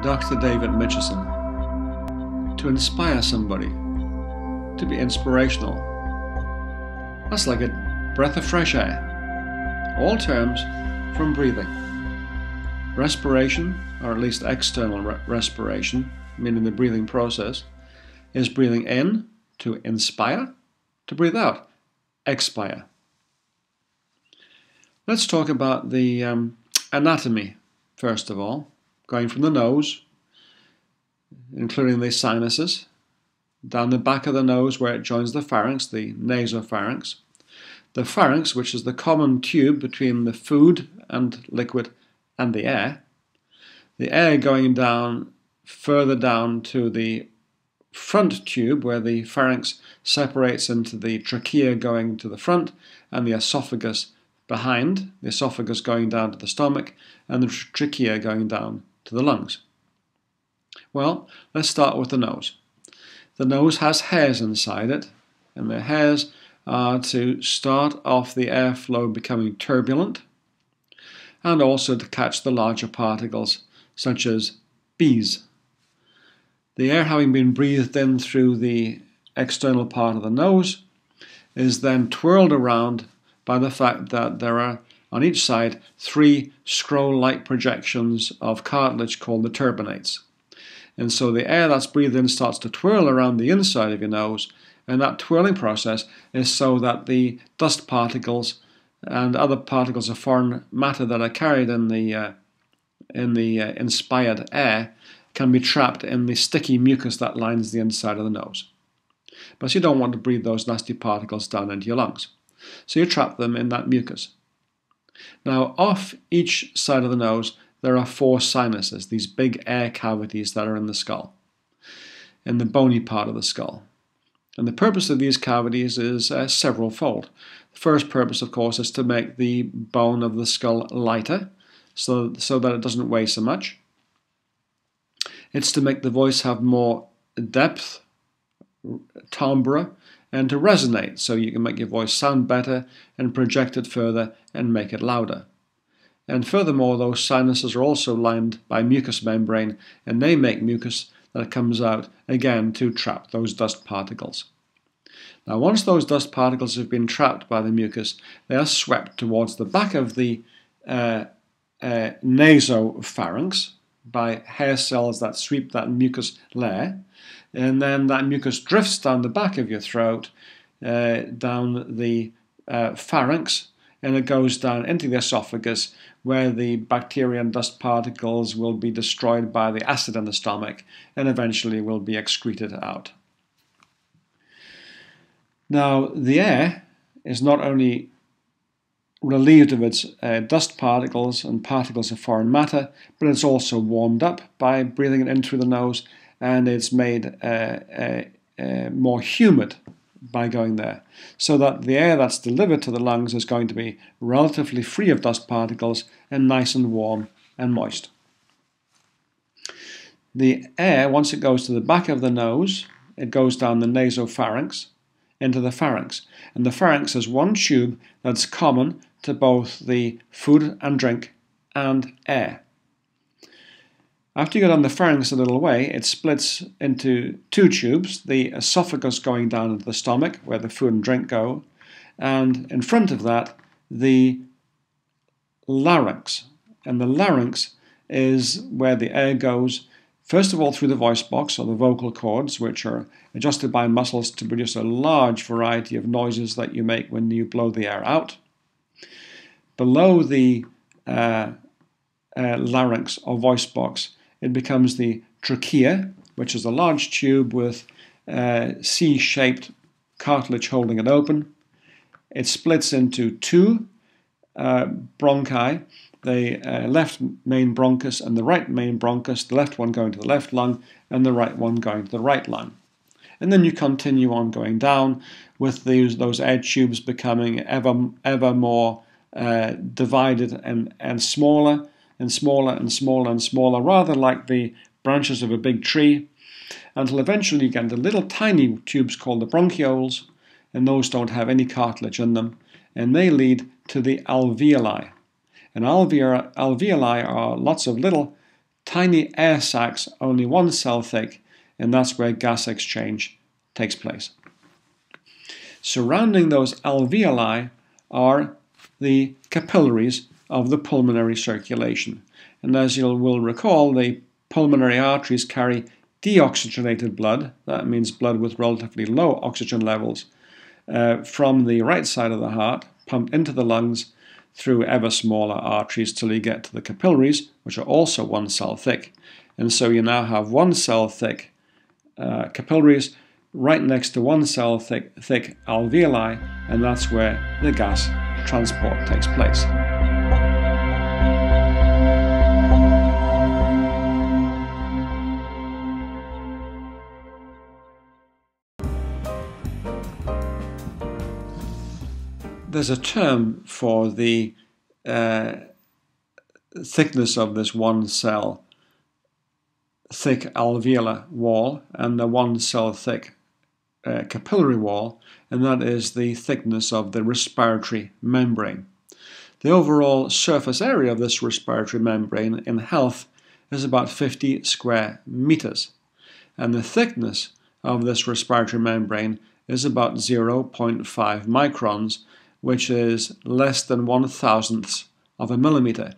Dr. David Mitchison. To inspire somebody, to be inspirational. That's like a breath of fresh air. All terms from breathing. Respiration, or at least external respiration, meaning the breathing process, is breathing in to inspire, to breathe out, expire. Let's talk about the anatomy, first of all, going from the nose, including the sinuses, down the back of the nose where it joins the pharynx, the nasopharynx. The pharynx, which is the common tube between the food and liquid and the air. The air going down, further down to the front tube where the pharynx separates into the trachea going to the front and the esophagus behind, the esophagus going down to the stomach and the trachea going down to the lungs. Well, let's start with the nose. The nose has hairs inside it, and the hairs are to start off the airflow becoming turbulent and also to catch the larger particles such as bees. The air having been breathed in through the external part of the nose is then twirled around by the fact that there are on each side 3 scroll-like projections of cartilage called the turbinates. And so the air that's breathed in starts to twirl around the inside of your nose, and that twirling process is so that the dust particles and other particles of foreign matter that are carried in the inspired air can be trapped in the sticky mucus that lines the inside of the nose. But you don't want to breathe those nasty particles down into your lungs. So you trap them in that mucus. Now, off each side of the nose, there are 4 sinuses, these big air cavities that are in the skull, in the bony part of the skull. And the purpose of these cavities is several-fold. The first purpose, of course, is to make the bone of the skull lighter, so that it doesn't weigh so much. It's to make the voice have more depth, timbre, and to resonate, so you can make your voice sound better and project it further and make it louder. And furthermore, those sinuses are also lined by mucous membrane, and they make mucus that comes out again to trap those dust particles. Now, once those dust particles have been trapped by the mucus, they are swept towards the back of the nasopharynx by hair cells that sweep that mucus layer, and then that mucus drifts down the back of your throat, down the pharynx, and it goes down into the esophagus where the bacteria and dust particles will be destroyed by the acid in the stomach and eventually will be excreted out. Now, the air is not only relieved of its dust particles and particles of foreign matter, but it's also warmed up by breathing it in through the nose, and it's made more humid by going there, so that the air that's delivered to the lungs is going to be relatively free of dust particles and nice and warm and moist. The air, once it goes to the back of the nose, it goes down the nasopharynx into the pharynx, and the pharynx is one tube that's common to both the food and drink and air. After you go down the pharynx a little way, it splits into 2 tubes, the esophagus going down into the stomach, where the food and drink go, and in front of that, the larynx. And the larynx is where the air goes, first of all, through the voice box, or the vocal cords, which are adjusted by muscles to produce a large variety of noises that you make when you blow the air out. Below the larynx, or voice box, it becomes the trachea, which is a large tube with C-shaped cartilage holding it open. It splits into 2 bronchi, the left main bronchus and the right main bronchus, the left one going to the left lung and the right one going to the right lung. And then you continue on going down with those air tubes becoming ever more divided and smaller and smaller and smaller and smaller, rather like the branches of a big tree, until eventually you get into little tiny tubes called the bronchioles, and those don't have any cartilage in them, and they lead to the alveoli. And alveoli are lots of little tiny air sacs only 1 cell thick, and that's where gas exchange takes place. Surrounding those alveoli are the capillaries of the pulmonary circulation. And as you will recall, the pulmonary arteries carry deoxygenated blood, that means blood with relatively low oxygen levels, from the right side of the heart, pumped into the lungs through ever smaller arteries till you get to the capillaries, which are also 1 cell thick. And so you now have 1 cell thick capillaries right next to 1 cell thick alveoli, and that's where the gas transport takes place. There's a term for the thickness of this 1 cell thick alveolar wall and the 1 cell thick capillary wall, and that is the thickness of the respiratory membrane. The overall surface area of this respiratory membrane in health is about 50 square meters, and the thickness of this respiratory membrane is about 0.5 microns, which is less than 1/1000th of a millimeter,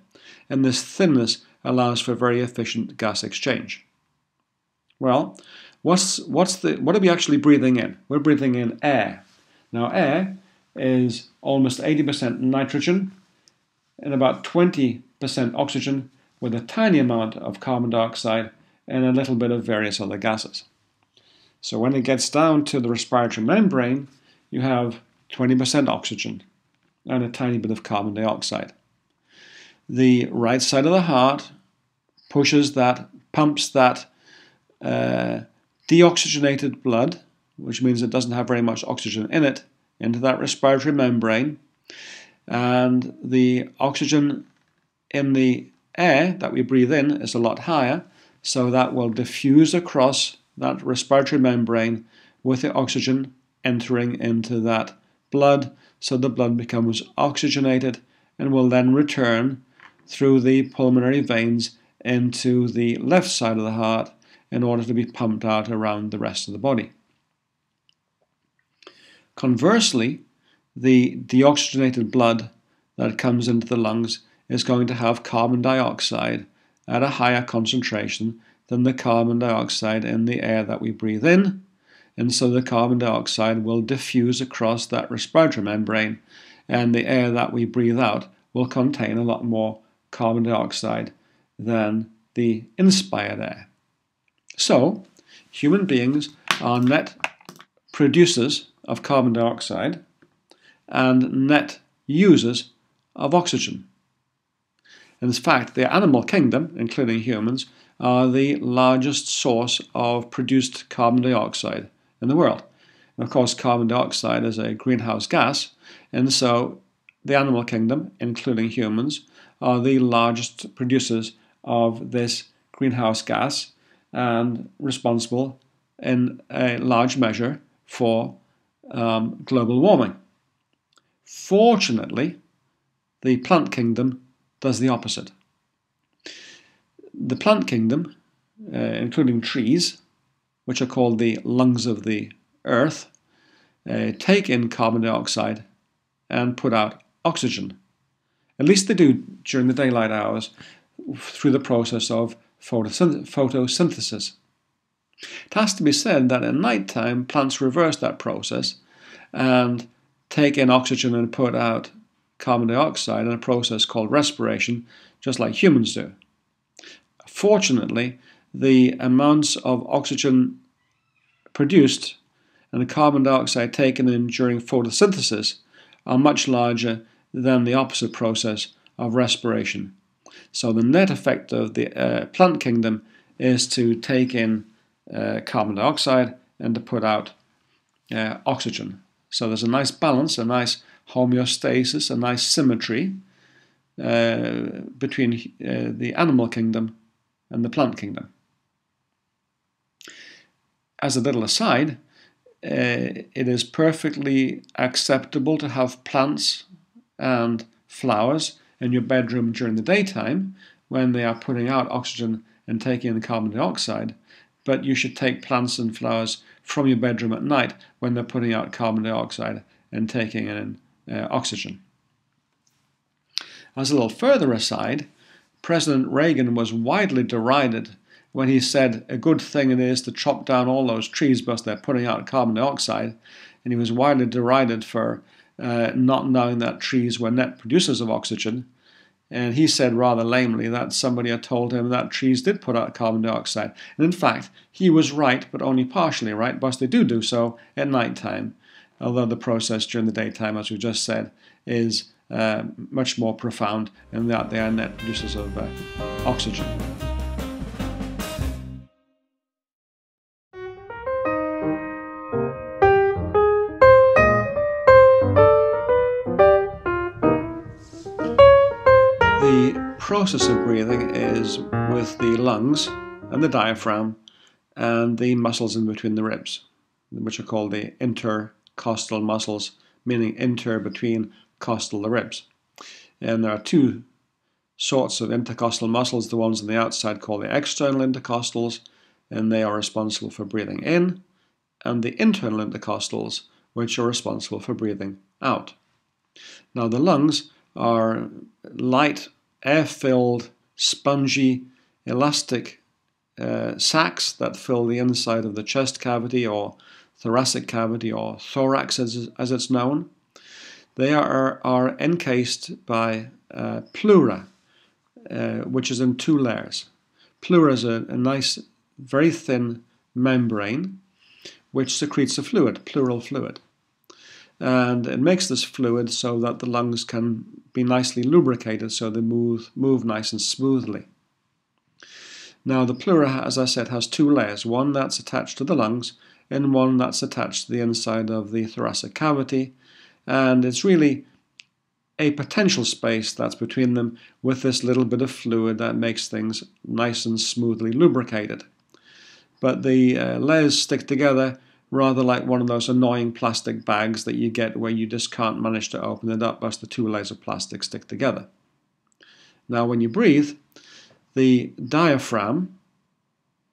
and this thinness allows for very efficient gas exchange. Well, what are we actually breathing in? We're breathing in air. Now, air is almost 80% nitrogen and about 20% oxygen, with a tiny amount of carbon dioxide and a little bit of various other gases. So when it gets down to the respiratory membrane, you have 20% oxygen and a tiny bit of carbon dioxide. The right side of the heart pumps that deoxygenated blood, which means it doesn't have very much oxygen in it, into that respiratory membrane. And the oxygen in the air that we breathe in is a lot higher, so that will diffuse across that respiratory membrane with the oxygen entering into that blood, so the blood becomes oxygenated and will then return through the pulmonary veins into the left side of the heart in order to be pumped out around the rest of the body. Conversely, the deoxygenated blood that comes into the lungs is going to have carbon dioxide at a higher concentration than the carbon dioxide in the air that we breathe in, and so the carbon dioxide will diffuse across that respiratory membrane, and the air that we breathe out will contain a lot more carbon dioxide than the inspired air. So, human beings are net producers of carbon dioxide and net users of oxygen. In fact, the animal kingdom, including humans, are the largest source of produced carbon dioxide in the world. And of course, carbon dioxide is a greenhouse gas, and so the animal kingdom, including humans, are the largest producers of this greenhouse gas and responsible in a large measure for global warming. Fortunately, the plant kingdom does the opposite. The plant kingdom, including trees, which are called the lungs of the earth, take in carbon dioxide and put out oxygen. At least they do during the daylight hours through the process of photosynthesis. It has to be said that at night time, plants reverse that process and take in oxygen and put out carbon dioxide in a process called respiration, just like humans do. Fortunately, the amounts of oxygen produced and the carbon dioxide taken in during photosynthesis are much larger than the opposite process of respiration. So the net effect of the plant kingdom is to take in carbon dioxide and to put out oxygen. So there's a nice balance, a nice homeostasis, a nice symmetry between the animal kingdom and the plant kingdom. As a little aside, it is perfectly acceptable to have plants and flowers in your bedroom during the daytime when they are putting out oxygen and taking in carbon dioxide, but you should take plants and flowers from your bedroom at night when they're putting out carbon dioxide and taking in oxygen. As a little further aside, President Reagan was widely derided when he said a good thing it is to chop down all those trees because they're putting out carbon dioxide, and he was widely derided for not knowing that trees were net producers of oxygen. And he said rather lamely that somebody had told him that trees did put out carbon dioxide. And in fact, he was right, but only partially right, because they do so at night time, although the process during the daytime, as we just said, is much more profound in that they are net producers of oxygen. The process of breathing is with the lungs and the diaphragm and the muscles in between the ribs, which are called the intercostal muscles, meaning between costal the ribs. And there are two sorts of intercostal muscles, the ones on the outside called the external intercostals, and they are responsible for breathing in, and the internal intercostals, which are responsible for breathing out. Now the lungs are light, air-filled, spongy, elastic sacs that fill the inside of the chest cavity or thoracic cavity or thorax as it's known. They are encased by pleura, which is in two layers. Pleura is a nice, very thin membrane which secretes a fluid, pleural fluid. And it makes this fluid so that the lungs can be nicely lubricated so they move nice and smoothly. Now the pleura, as I said, has two layers, one that's attached to the lungs and one that's attached to the inside of the thoracic cavity, and it's really a potential space that's between them with this little bit of fluid that makes things nice and smoothly lubricated. But the layers stick together rather like one of those annoying plastic bags that you get where you just can't manage to open it up as the two layers of plastic stick together. Now when you breathe, the diaphragm,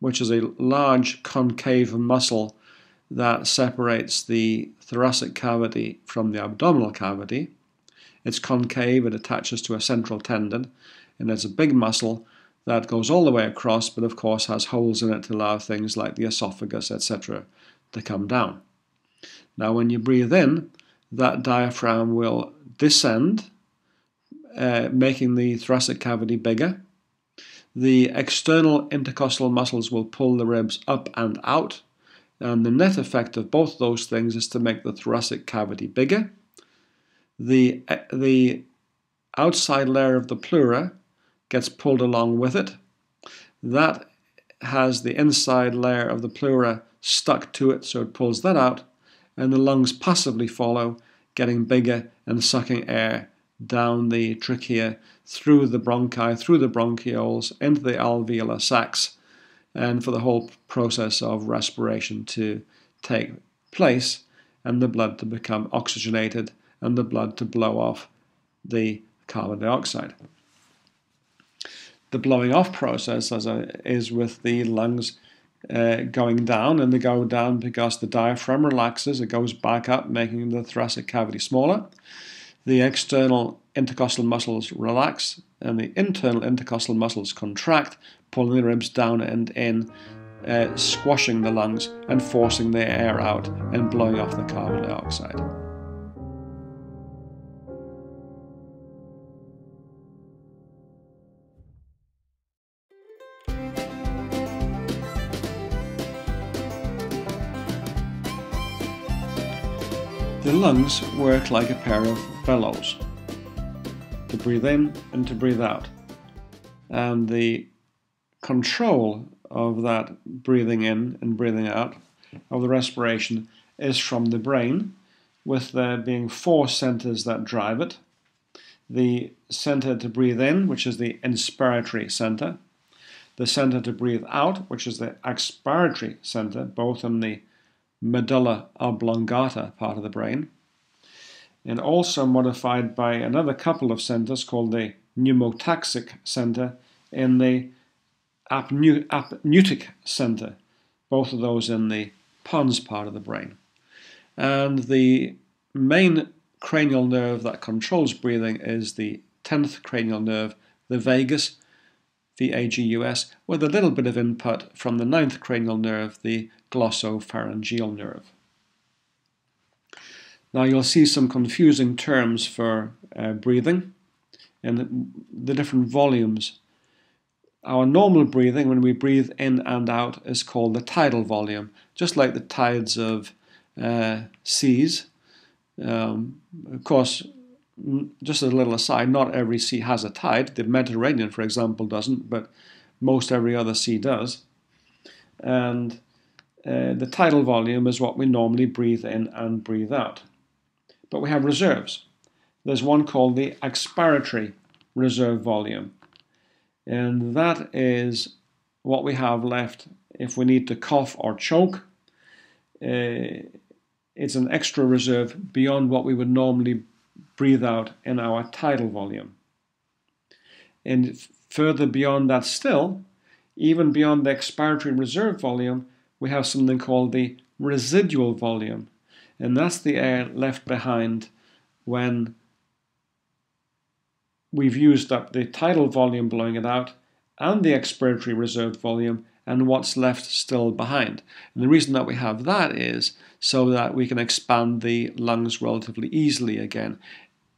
which is a large concave muscle that separates the thoracic cavity from the abdominal cavity, it's concave, it attaches to a central tendon, and it's a big muscle that goes all the way across, but of course has holes in it to allow things like the esophagus, etc., to come down. Now when you breathe in, that diaphragm will descend, making the thoracic cavity bigger. The external intercostal muscles will pull the ribs up and out, and the net effect of both those things is to make the thoracic cavity bigger. The outside layer of the pleura gets pulled along with it. That has the inside layer of the pleura stuck to it, so it pulls that out, and the lungs passively follow, getting bigger and sucking air down the trachea, through the bronchi, through the bronchioles, into the alveolar sacs, and for the whole process of respiration to take place, and the blood to become oxygenated, and the blood to blow off the carbon dioxide. The blowing off process is with the lungs going down, and they go down because the diaphragm relaxes, it goes back up, making the thoracic cavity smaller. The external intercostal muscles relax, and the internal intercostal muscles contract, pulling the ribs down and in, squashing the lungs and forcing the air out and blowing off the carbon dioxide. The lungs work like a pair of bellows, to breathe in and to breathe out. And the control of that breathing in and breathing out of the respiration is from the brain, with there being four centers that drive it. The center to breathe in, which is the inspiratory center. The center to breathe out, which is the expiratory center, both in the medulla oblongata part of the brain, and also modified by another couple of centers called the pneumotaxic center in the apneutic center, both of those in the pons part of the brain. And the main cranial nerve that controls breathing is the 10th cranial nerve, the vagus, VAGUS, with a little bit of input from the 9th cranial nerve, the glossopharyngeal nerve. Now you'll see some confusing terms for breathing and the different volumes. Our normal breathing, when we breathe in and out, is called the tidal volume, just like the tides of seas. Of course, just as a little aside, not every sea has a tide. The Mediterranean, for example, doesn't, but most every other sea does. And the tidal volume is what we normally breathe in and breathe out. But we have reserves. There's one called the expiratory reserve volume. And that is what we have left if we need to cough or choke. It's an extra reserve beyond what we would normally breathe out in our tidal volume. And further beyond that still, even beyond the expiratory reserve volume, we have something called the residual volume. And that's the air left behind when we've used up the tidal volume blowing it out and the expiratory reserved volume and what's left still behind. And the reason that we have that is so that we can expand the lungs relatively easily again.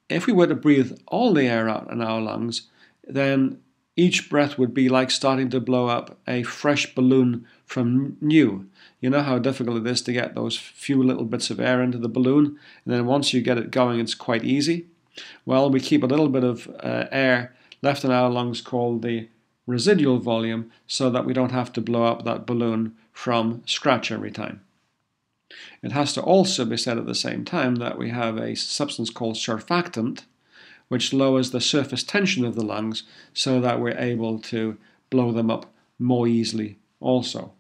If we were to breathe all the air out in our lungs, then each breath would be like starting to blow up a fresh balloon from new. You know how difficult it is to get those few little bits of air into the balloon, and then once you get it going, it's quite easy. Well, we keep a little bit of air left in our lungs called the residual volume so that we don't have to blow up that balloon from scratch every time. It has to also be said at the same time that we have a substance called surfactant, which lowers the surface tension of the lungs so that we're able to blow them up more easily also.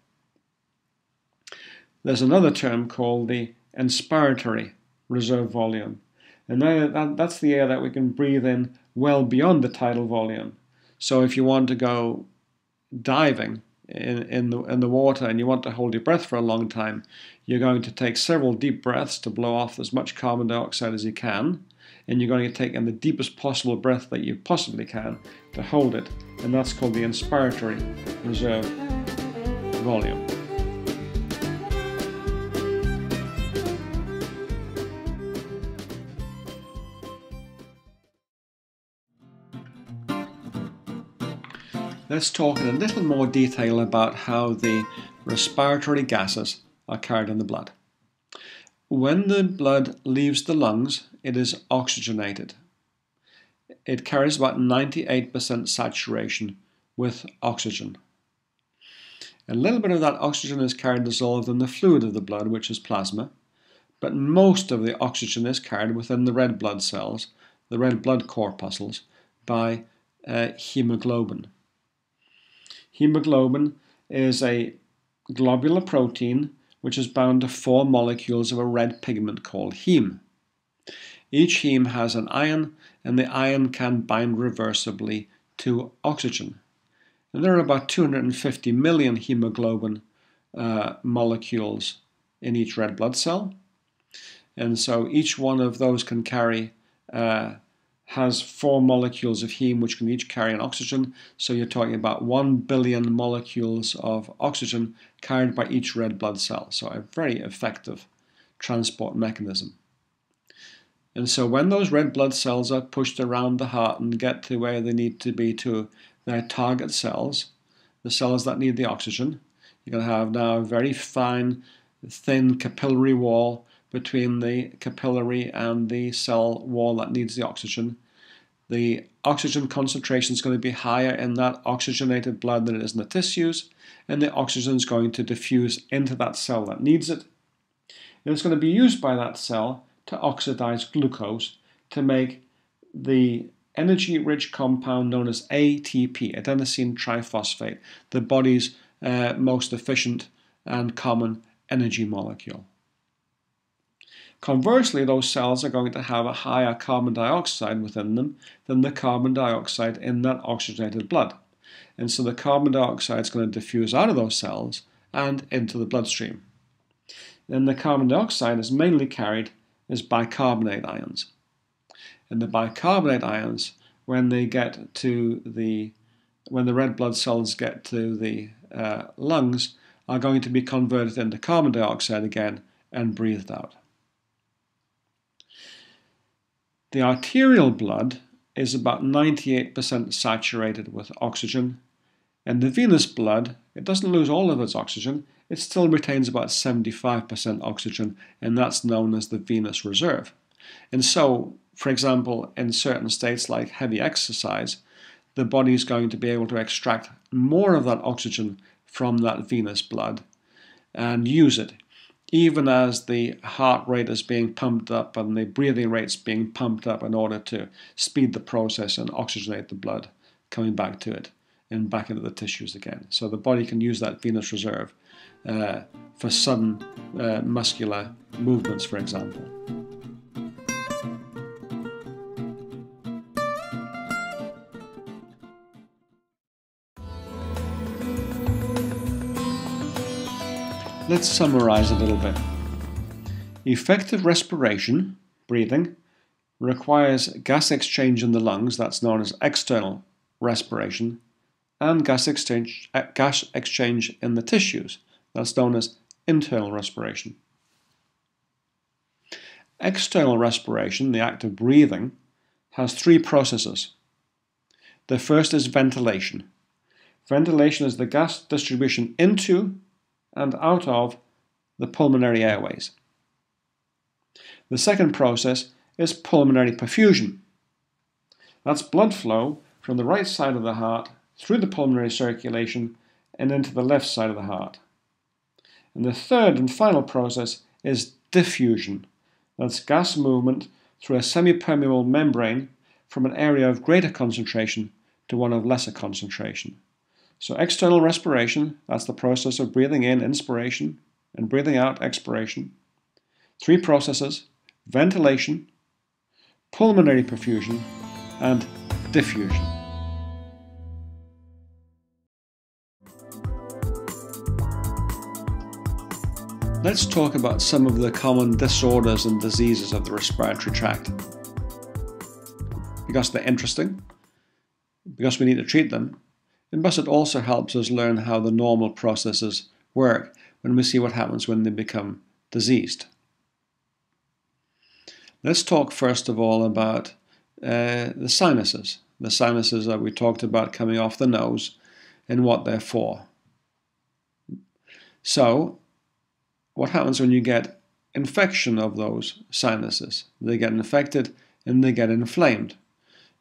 There's another term called the inspiratory reserve volume. And that's the air that we can breathe in well beyond the tidal volume. So if you want to go diving in the water and you want to hold your breath for a long time, you're going to take several deep breaths to blow off as much carbon dioxide as you can. And you're going to take in the deepest possible breath that you possibly can to hold it. And that's called the inspiratory reserve volume. Let's talk in a little more detail about how the respiratory gases are carried in the blood. When the blood leaves the lungs, it is oxygenated. It carries about 98% saturation with oxygen. A little bit of that oxygen is carried dissolved in the fluid of the blood, which is plasma, but most of the oxygen is carried within the red blood cells, the red blood corpuscles, by hemoglobin. Hemoglobin is a globular protein which is bound to 4 molecules of a red pigment called heme. Each heme has an ion, and the ion can bind reversibly to oxygen. And there are about 250 million hemoglobin molecules in each red blood cell. And so each one of those can carry has 4 molecules of heme, which can each carry an oxygen. So you're talking about 1 billion molecules of oxygen carried by each red blood cell. So a very effective transport mechanism. And so when those red blood cells are pushed around the heart and get to where they need to be to their target cells, the cells that need the oxygen, you're going to have now a very fine, thin capillary wall between the capillary and the cell wall that needs the oxygen. The oxygen concentration is going to be higher in that oxygenated blood than it is in the tissues, and the oxygen is going to diffuse into that cell that needs it. And it's going to be used by that cell to oxidize glucose to make the energy-rich compound known as ATP, adenosine triphosphate, the body's most efficient and common energy molecule. Conversely, those cells are going to have a higher carbon dioxide within them than the carbon dioxide in that oxygenated blood. and so the carbon dioxide is going to diffuse out of those cells and into the bloodstream. Then the carbon dioxide is mainly carried as bicarbonate ions. And the bicarbonate ions, when the red blood cells get to the lungs, are going to be converted into carbon dioxide again and breathed out. The arterial blood is about 98% saturated with oxygen, and the venous blood, it doesn't lose all of its oxygen, it still retains about 75% oxygen, and that's known as the venous reserve. And so, for example, in certain states like heavy exercise, the body is going to be able to extract more of that oxygen from that venous blood and use it, even as the heart rate is being pumped up and the breathing rate's being pumped up in order to speed the process and oxygenate the blood coming back to it and back into the tissues again. So the body can use that venous reserve for sudden muscular movements, for example. Let's summarize a little bit. Effective respiration, breathing, requires gas exchange in the lungs, that's known as external respiration, and gas exchange in the tissues, that's known as internal respiration. External respiration, the act of breathing, has three processes. The first is ventilation. Ventilation is the gas distribution into and out of the pulmonary airways. The second process is pulmonary perfusion. That's blood flow from the right side of the heart through the pulmonary circulation and into the left side of the heart. And the third and final process is diffusion. That's gas movement through a semi-permeable membrane from an area of greater concentration to one of lesser concentration. So external respiration, that's the process of breathing in, inspiration, and breathing out, expiration. Three processes: ventilation, pulmonary perfusion, and diffusion. Let's talk about some of the common disorders and diseases of the respiratory tract. Because they're interesting, because we need to treat them, and plus it also helps us learn how the normal processes work when we see what happens when they become diseased. Let's talk first of all about the sinuses. The sinuses that we talked about coming off the nose and what they're for. So, what happens when you get infection of those sinuses? They get infected and they get inflamed.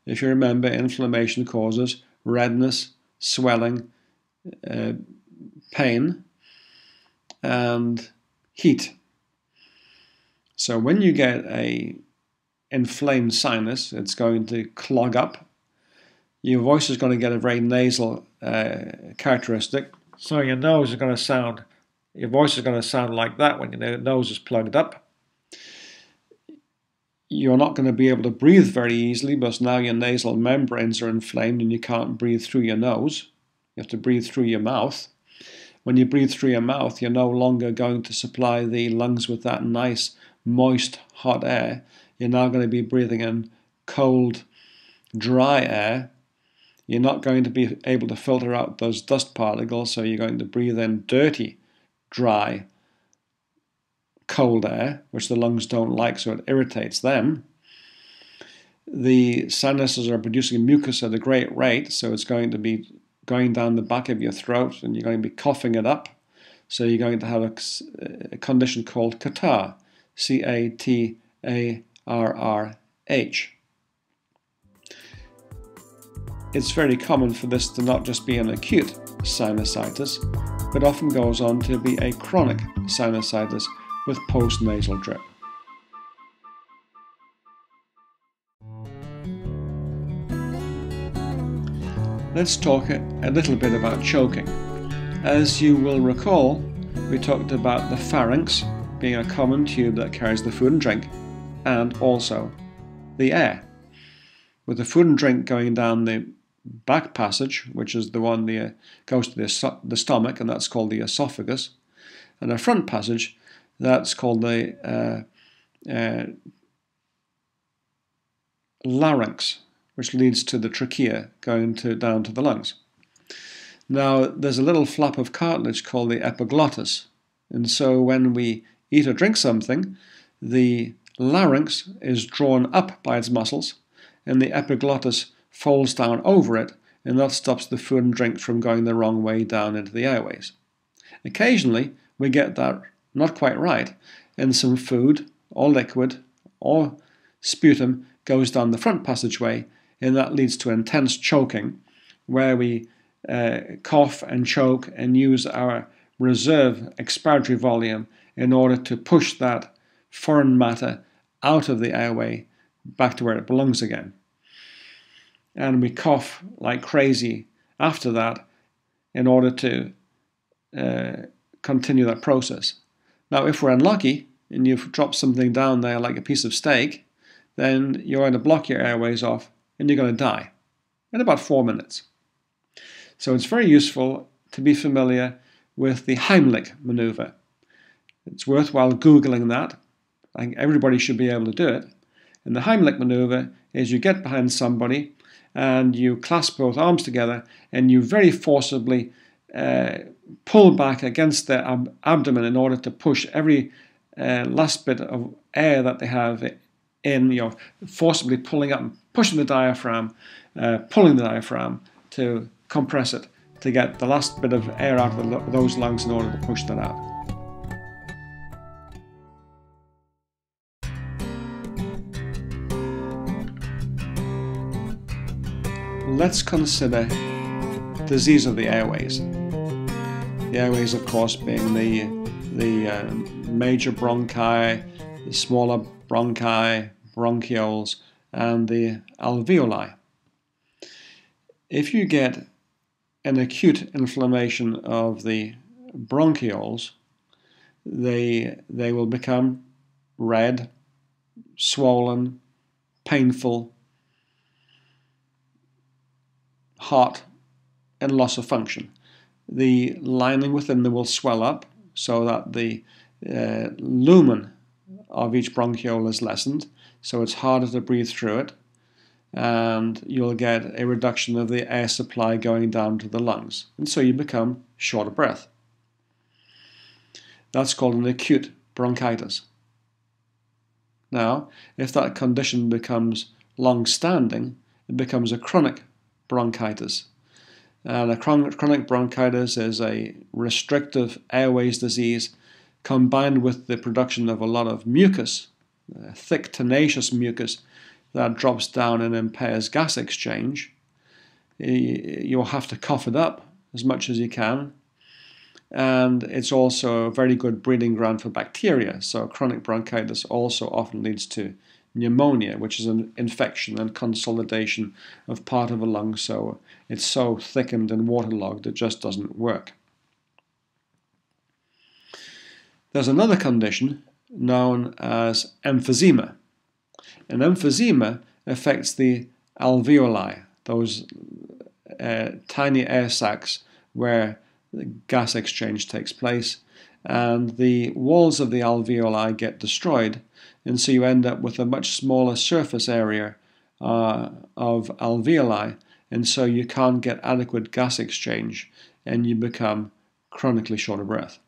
If you remember, inflammation causes redness, swelling, pain, and heat. So when you get an inflamed sinus, it's going to clog up. Your voice is going to get a very nasal characteristic. So your voice is going to sound like that when your nose is plugged up. You're not going to be able to breathe very easily because now your nasal membranes are inflamed and you can't breathe through your nose. You have to breathe through your mouth. When you breathe through your mouth, you're no longer going to supply the lungs with that nice, moist, hot air. You're now going to be breathing in cold, dry air. You're not going to be able to filter out those dust particles, so you're going to breathe in dirty, dry, cold air, which the lungs don't like, so it irritates them. The sinuses are producing mucus at a great rate, so it's going to be going down the back of your throat and you're going to be coughing it up. So you're going to have a condition called catarrh, C-A-T-A-R-R-H. It's very common for this to not just be an acute sinusitis, but often goes on to be a chronic sinusitis with post-nasal drip. Let's talk a little bit about choking. As you will recall, we talked about the pharynx being a common tube that carries the food and drink, and also the air. With the food and drink going down the back passage, which is the one that goes to the stomach, and that's called the esophagus, and a front passage that's called the larynx, which leads to the trachea going down to the lungs. Now, there's a little flap of cartilage called the epiglottis, and so when we eat or drink something, the larynx is drawn up by its muscles, and the epiglottis folds down over it, and that stops the food and drink from going the wrong way down into the airways. Occasionally, we get that not quite right, and some food, or liquid, or sputum goes down the front passageway, and that leads to intense choking, where we cough and choke and use our reserve expiratory volume in order to push that foreign matter out of the airway back to where it belongs again. And we cough like crazy after that in order to continue that process. Now, if we're unlucky and you've dropped something down there like a piece of steak, then you're going to block your airways off and you're going to die in about 4 minutes. So it's very useful to be familiar with the Heimlich maneuver. It's worthwhile Googling that. I think everybody should be able to do it. And the Heimlich maneuver is you get behind somebody and you clasp both arms together and you very forcibly pull back against their abdomen in order to push every last bit of air that they have in, forcibly pulling up, pushing the diaphragm, pulling the diaphragm to compress it, to get the last bit of air out of those lungs in order to push that out. Let's consider disease of the airways. The airways, of course, being the major bronchi, the smaller bronchi, bronchioles, and the alveoli. If you get an acute inflammation of the bronchioles, they will become red, swollen, painful, hot, and loss of function. The lining within them will swell up so that the lumen of each bronchiole is lessened, so it's harder to breathe through it, and you'll get a reduction of the air supply going down to the lungs, and so you become short of breath. That's called an acute bronchitis. Now, if that condition becomes long-standing, it becomes a chronic bronchitis. And a chronic bronchitis is a restrictive airways disease combined with the production of a lot of mucus, thick, tenacious mucus that drops down and impairs gas exchange. You'll have to cough it up as much as you can. And it's also a very good breeding ground for bacteria. So chronic bronchitis also often leads to pneumonia, which is an infection and consolidation of part of a lung, so it's so thickened and waterlogged it just doesn't work. There's another condition known as emphysema. And emphysema affects the alveoli, those tiny air sacs where the gas exchange takes place, and the walls of the alveoli get destroyed, and so you end up with a much smaller surface area of alveoli, and so you can't get adequate gas exchange, and you become chronically short of breath.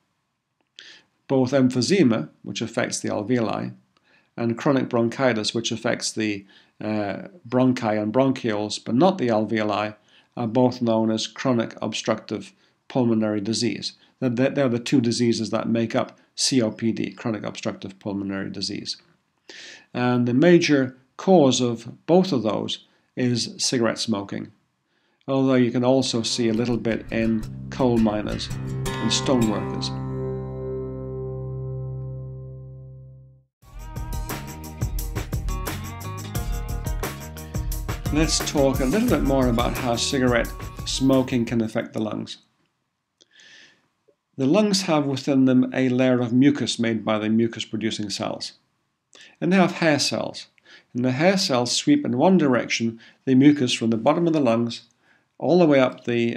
Both emphysema, which affects the alveoli, and chronic bronchitis, which affects the bronchi and bronchioles, but not the alveoli, are both known as chronic obstructive pulmonary disease. They're the two diseases that make up COPD, chronic obstructive pulmonary disease. And the major cause of both of those is cigarette smoking, although you can also see a little bit in coal miners and stone workers. Let's talk a little bit more about how cigarette smoking can affect the lungs. The lungs have within them a layer of mucus made by the mucus-producing cells. And they have hair cells. And the hair cells sweep in one direction the mucus from the bottom of the lungs all the way up the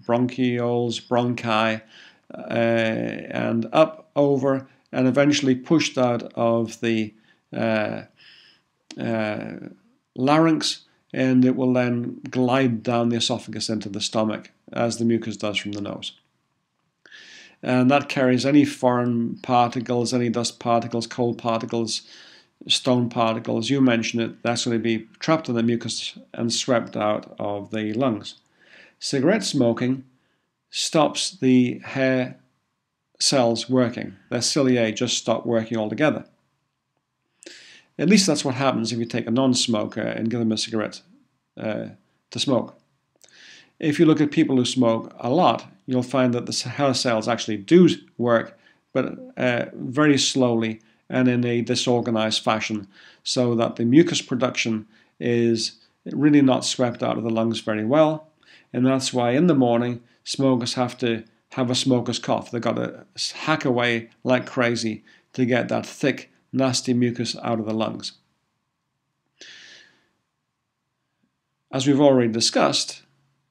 bronchioles, bronchi, and up over, and eventually pushed out of the larynx, and it will then glide down the esophagus into the stomach as the mucus does from the nose. And that carries any foreign particles, any dust particles, cold particles, stone particles, you mention it, that's going to be trapped in the mucus and swept out of the lungs. Cigarette smoking stops the hair cells working. Their ciliae just stop working altogether. At least that's what happens if you take a non-smoker and give them a cigarette to smoke. If you look at people who smoke a lot, you'll find that the hair cells actually do work, but very slowly and in a disorganized fashion, so that the mucus production is really not swept out of the lungs very well. And that's why in the morning, smokers have to have a smoker's cough. They've got to hack away like crazy to get that thick, nasty mucus out of the lungs. As we've already discussed,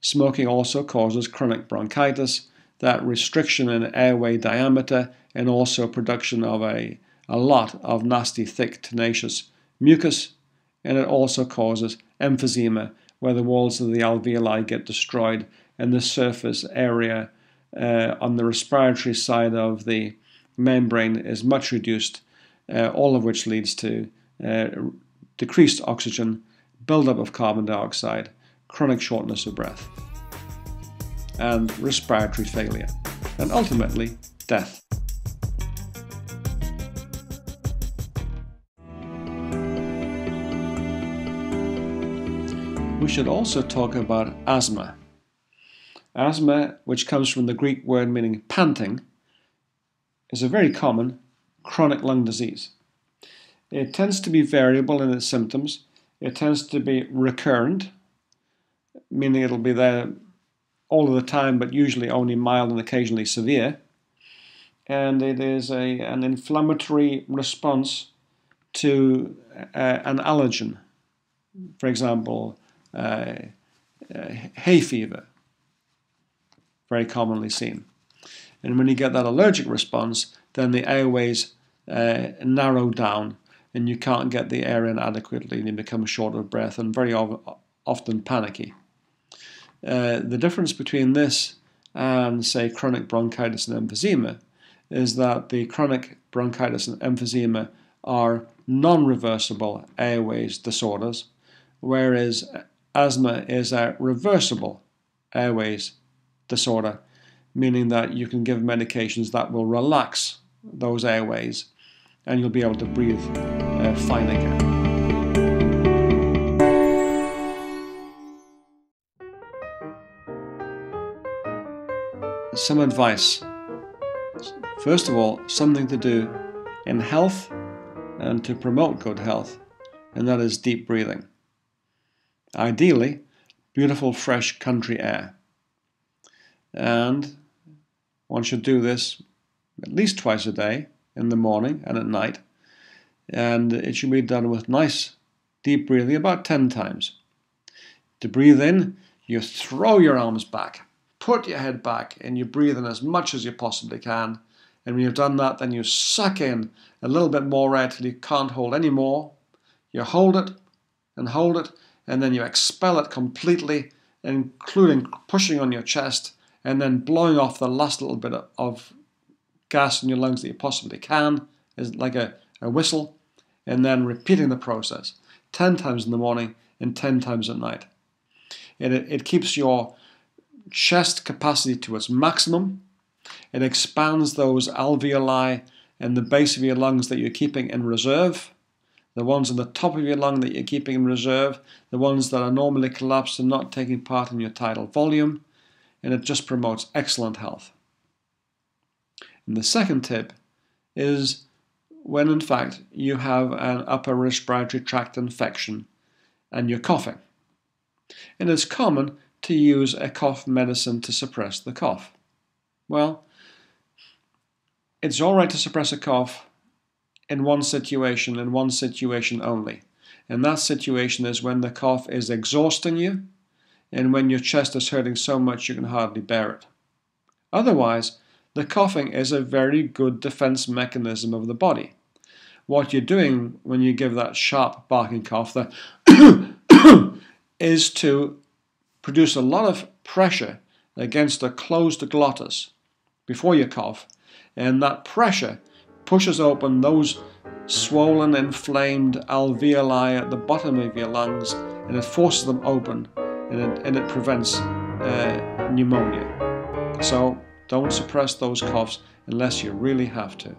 smoking also causes chronic bronchitis, that restriction in airway diameter, and also production of a lot of nasty, thick, tenacious mucus. And it also causes emphysema, where the walls of the alveoli get destroyed and the surface area on the respiratory side of the membrane is much reduced, all of which leads to decreased oxygen, buildup of carbon dioxide, chronic shortness of breath, and respiratory failure, and ultimately death. We should also talk about asthma. Asthma, which comes from the Greek word meaning panting, is a very common chronic lung disease. It tends to be variable in its symptoms. It tends to be recurrent, meaning it'll be there all of the time, but usually only mild and occasionally severe. And it is an inflammatory response to an allergen. For example, hay fever, very commonly seen. And when you get that allergic response, then the airways narrow down and you can't get the air in adequately and you become short of breath and very often panicky. The difference between this and, say, chronic bronchitis and emphysema is that the chronic bronchitis and emphysema are non-reversible airways disorders, whereas asthma is a reversible airways disorder, meaning that you can give medications that will relax those airways and you'll be able to breathe fine again. Some advice. First of all, something to do in health and to promote good health, and that is deep breathing. Ideally, beautiful fresh country air. And one should do this at least twice a day, in the morning and at night. And it should be done with nice deep breathing, about 10 times. To breathe in, you throw your arms back, put your head back, and you breathe in as much as you possibly can. And when you've done that, then you suck in a little bit more air till you can't hold any more. You hold it, and then you expel it completely, including pushing on your chest, and then blowing off the last little bit of gas in your lungs that you possibly can, is like a whistle, and then repeating the process 10 times in the morning and 10 times at night. And it keeps your chest capacity to its maximum. It expands those alveoli and the base of your lungs that you're keeping in reserve, the ones on the top of your lung that you're keeping in reserve, the ones that are normally collapsed and not taking part in your tidal volume, and it just promotes excellent health. And the second tip is when in fact you have an upper respiratory tract infection and you're coughing. And it's common to use a cough medicine to suppress the cough. Well, it's all right to suppress a cough in one situation only. And that situation is when the cough is exhausting you, and when your chest is hurting so much you can hardly bear it. Otherwise, the coughing is a very good defense mechanism of the body. What you're doing when you give that sharp barking cough, the is to produce a lot of pressure against the closed glottis before you cough, and that pressure pushes open those swollen, inflamed alveoli at the bottom of your lungs, and it forces them open, and it prevents pneumonia. So don't suppress those coughs unless you really have to.